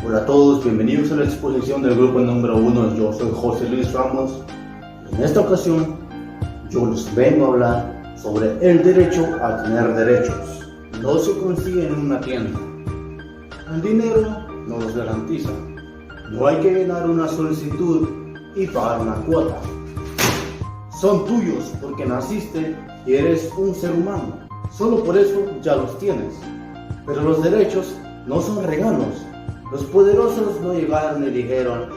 Hola a todos, bienvenidos a la exposición del grupo número 1. Yo soy José Luis Ramos. En esta ocasión, yo les vengo a hablar sobre el derecho a tener derechos. No se consigue en una tienda. El dinero no los garantiza. No hay que llenar una solicitud y pagar una cuota. Son tuyos porque naciste y eres un ser humano. Solo por eso ya los tienes. Pero los derechos no son regalos. Los poderosos no llegaron y dijeron,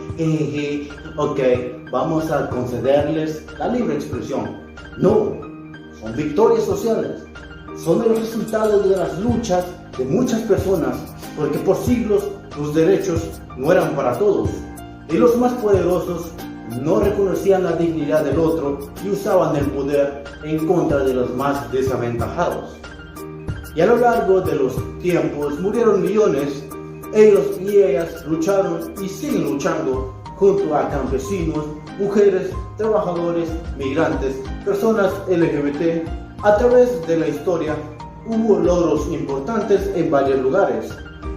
ok, vamos a concederles la libre expresión. No, son victorias sociales. Son el resultado de las luchas de muchas personas, porque por siglos los derechos no eran para todos. Y los más poderosos no reconocían la dignidad del otro y usaban el poder en contra de los más desaventajados. Y a lo largo de los tiempos murieron millones. Ellos y ellas lucharon y siguen luchando junto a campesinos, mujeres, trabajadores, migrantes, personas LGBT. A través de la historia hubo logros importantes en varios lugares,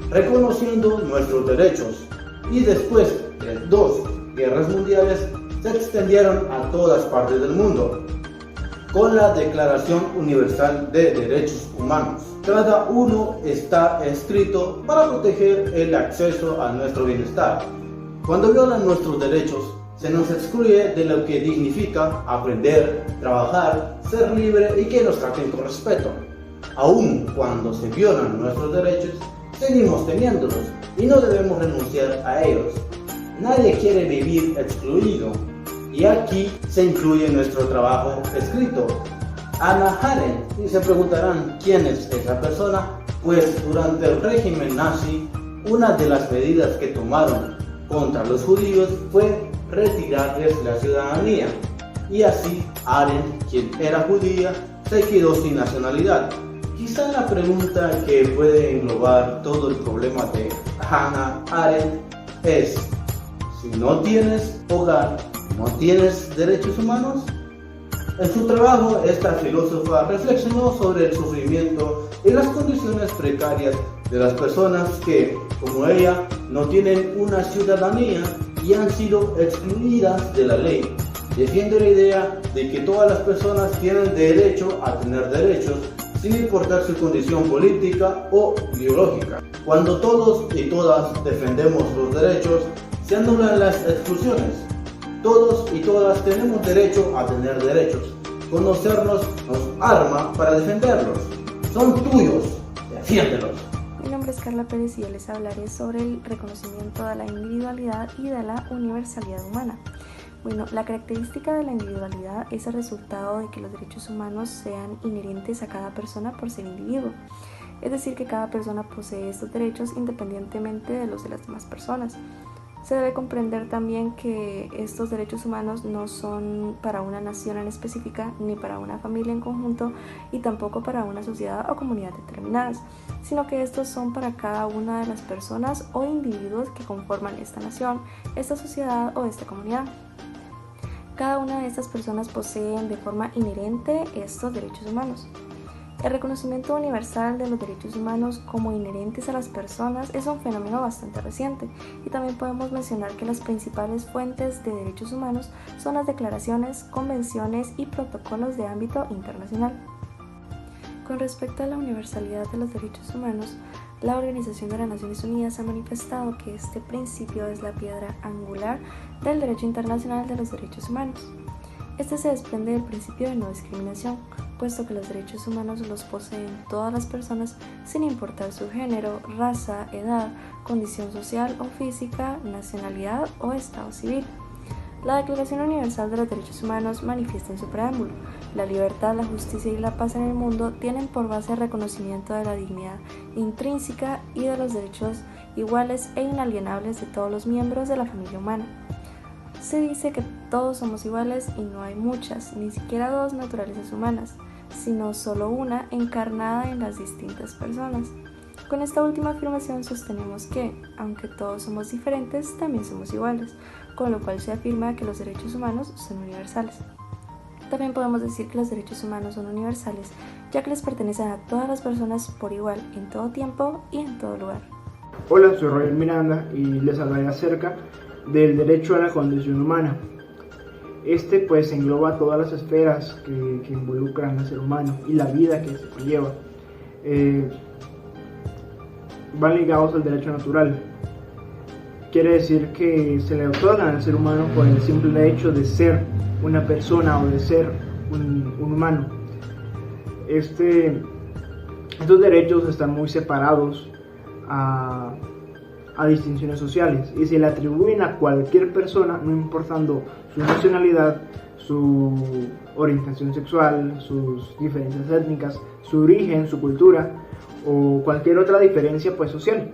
reconociendo nuestros derechos. Y después de 2 guerras mundiales se extendieron a todas partes del mundo con la Declaración Universal de Derechos Humanos. Cada uno está escrito para proteger el acceso a nuestro bienestar. Cuando violan nuestros derechos, se nos excluye de lo que dignifica aprender, trabajar, ser libre y que nos traten con respeto. Aun cuando se violan nuestros derechos, seguimos teniéndolos y no debemos renunciar a ellos. Nadie quiere vivir excluido. Y aquí se incluye nuestro trabajo escrito. Hannah Arendt, y se preguntarán quién es esa persona. Pues durante el régimen nazi, una de las medidas que tomaron contra los judíos fue retirarles la ciudadanía. Y así Arendt, quien era judía, se quedó sin nacionalidad. Quizá la pregunta que puede englobar todo el problema de Hannah Arendt es: si no tienes hogar, ¿no tienes derechos humanos? En su trabajo, esta filósofa reflexionó sobre el sufrimiento y las condiciones precarias de las personas que, como ella, no tienen una ciudadanía y han sido excluidas de la ley. Defiende la idea de que todas las personas tienen derecho a tener derechos, sin importar su condición política o biológica. Cuando todos y todas defendemos los derechos, se anulan las exclusiones. Todos y todas tenemos derecho a tener derechos. Conocernos nos arma para defenderlos. Son tuyos, defiéndelos. Mi nombre es Carla Pérez y yo les hablaré sobre el reconocimiento de la individualidad y de la universalidad humana. Bueno, la característica de la individualidad es el resultado de que los derechos humanos sean inherentes a cada persona por ser individuo. Es decir, que cada persona posee estos derechos independientemente de los de las demás personas. Se debe comprender también que estos derechos humanos no son para una nación en específica, ni para una familia en conjunto, y tampoco para una sociedad o comunidad determinadas, sino que estos son para cada una de las personas o individuos que conforman esta nación, esta sociedad o esta comunidad. Cada una de estas personas poseen de forma inherente estos derechos humanos. El reconocimiento universal de los derechos humanos como inherentes a las personas es un fenómeno bastante reciente, y también podemos mencionar que las principales fuentes de derechos humanos son las declaraciones, convenciones y protocolos de ámbito internacional. Con respecto a la universalidad de los derechos humanos, la Organización de las Naciones Unidas ha manifestado que este principio es la piedra angular del derecho internacional de los derechos humanos. Este se desprende del principio de no discriminación, puesto que los derechos humanos los poseen todas las personas sin importar su género, raza, edad, condición social o física, nacionalidad o estado civil. La Declaración Universal de los Derechos Humanos manifiesta en su preámbulo: la libertad, la justicia y la paz en el mundo tienen por base el reconocimiento de la dignidad intrínseca y de los derechos iguales e inalienables de todos los miembros de la familia humana. Se dice que todos somos iguales y no hay muchas, ni siquiera 2 naturalezas humanas, sino solo una encarnada en las distintas personas. Con esta última afirmación sostenemos que, aunque todos somos diferentes, también somos iguales, con lo cual se afirma que los derechos humanos son universales. También podemos decir que los derechos humanos son universales, ya que les pertenecen a todas las personas por igual, en todo tiempo y en todo lugar. Hola, soy Roger Miranda y les hablaré acerca del derecho a la condición humana. Este pues engloba todas las esferas que involucran al ser humano y la vida que se conlleva. Van ligados al derecho natural. Quiere decir que se le otorgan al ser humano por el simple hecho de ser una persona o de ser un humano. Estos derechos están muy separados a distinciones sociales y se le atribuyen a cualquier persona, no importando su nacionalidad, su orientación sexual, sus diferencias étnicas, su origen, su cultura o cualquier otra diferencia pues social.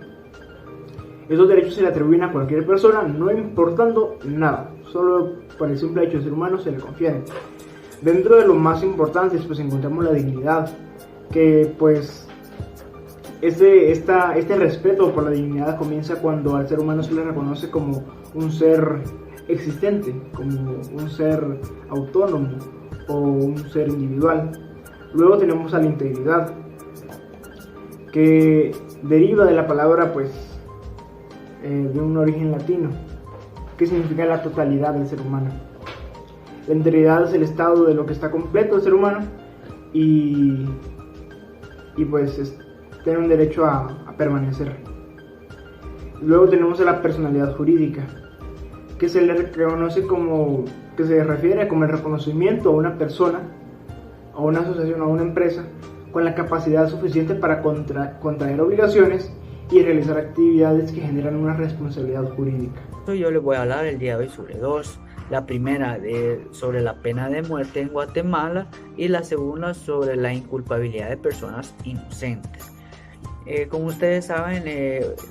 Estos derechos se le atribuyen a cualquier persona, no importando nada, solo por el simple hecho de ser humano se le confieren. Dentro de los más importantes pues encontramos la dignidad, que pues este respeto por la dignidad comienza cuando al ser humano se le reconoce como un ser existente, como un ser autónomo o un ser individual. Luego tenemos a la integridad, que deriva de la palabra pues de un origen latino, que significa la totalidad del ser humano. La integridad es el estado de lo que está completo el ser humano y pues tiene un derecho a permanecer. Luego tenemos a la personalidad jurídica, que se le reconoce que se refiere como el reconocimiento a una persona, a una asociación o a una empresa con la capacidad suficiente para contraer obligaciones y realizar actividades que generan una responsabilidad jurídica. Yo les voy a hablar el día de hoy sobre dos. La primera sobre la pena de muerte en Guatemala y la segunda sobre la inculpabilidad de personas inocentes. Como ustedes saben,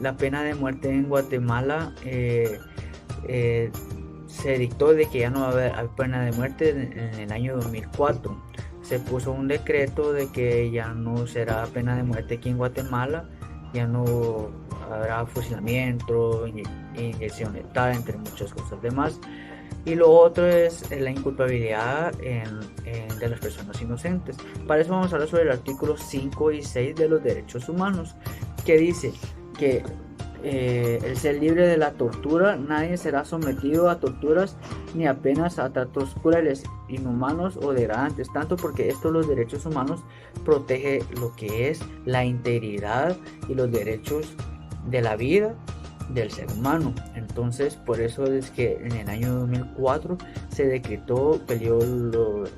la pena de muerte en Guatemala se dictó de que ya no va a haber pena de muerte en el año 2004. Se puso un decreto de que ya no será pena de muerte aquí en Guatemala, ya no habrá fusilamiento, inyección letal, entre muchas cosas demás. Y lo otro es la inculpabilidad de las personas inocentes. Para eso vamos a hablar sobre el artículo 5 y 6 de los derechos humanos, que dice que el ser libre de la tortura, nadie será sometido a torturas ni apenas a tratos crueles, inhumanos o degradantes, tanto porque los derechos humanos protege lo que es la integridad y los derechos de la vida del ser humano. Entonces, por eso es que en el año 2004 se decretó, peleó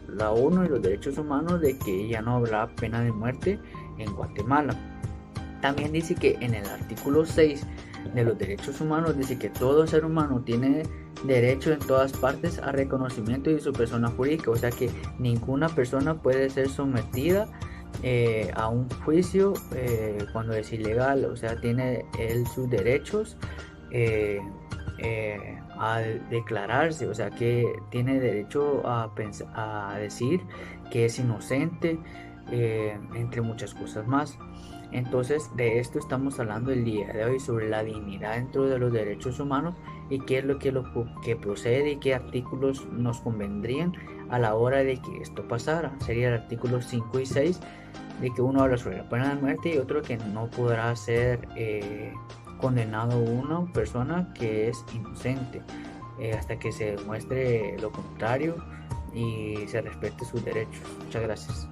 la ONU y los derechos humanos de que ya no habrá pena de muerte en Guatemala. También dice que en el artículo 6 de los derechos humanos dice que todo ser humano tiene derecho en todas partes a reconocimiento de su persona jurídica, o sea que ninguna persona puede ser sometida a un juicio cuando es ilegal, o sea, tiene él sus derechos a declararse, o sea que tiene derecho a decir que es inocente, entre muchas cosas más. Entonces de esto estamos hablando el día de hoy, sobre la dignidad dentro de los derechos humanos y qué es lo que procede y qué artículos nos convendrían a la hora de que esto pasara. Sería el artículo 5 y 6, de que uno habla sobre la pena de muerte y otro que no podrá ser condenado una persona que es inocente hasta que se demuestre lo contrario y se respete sus derechos. Muchas gracias.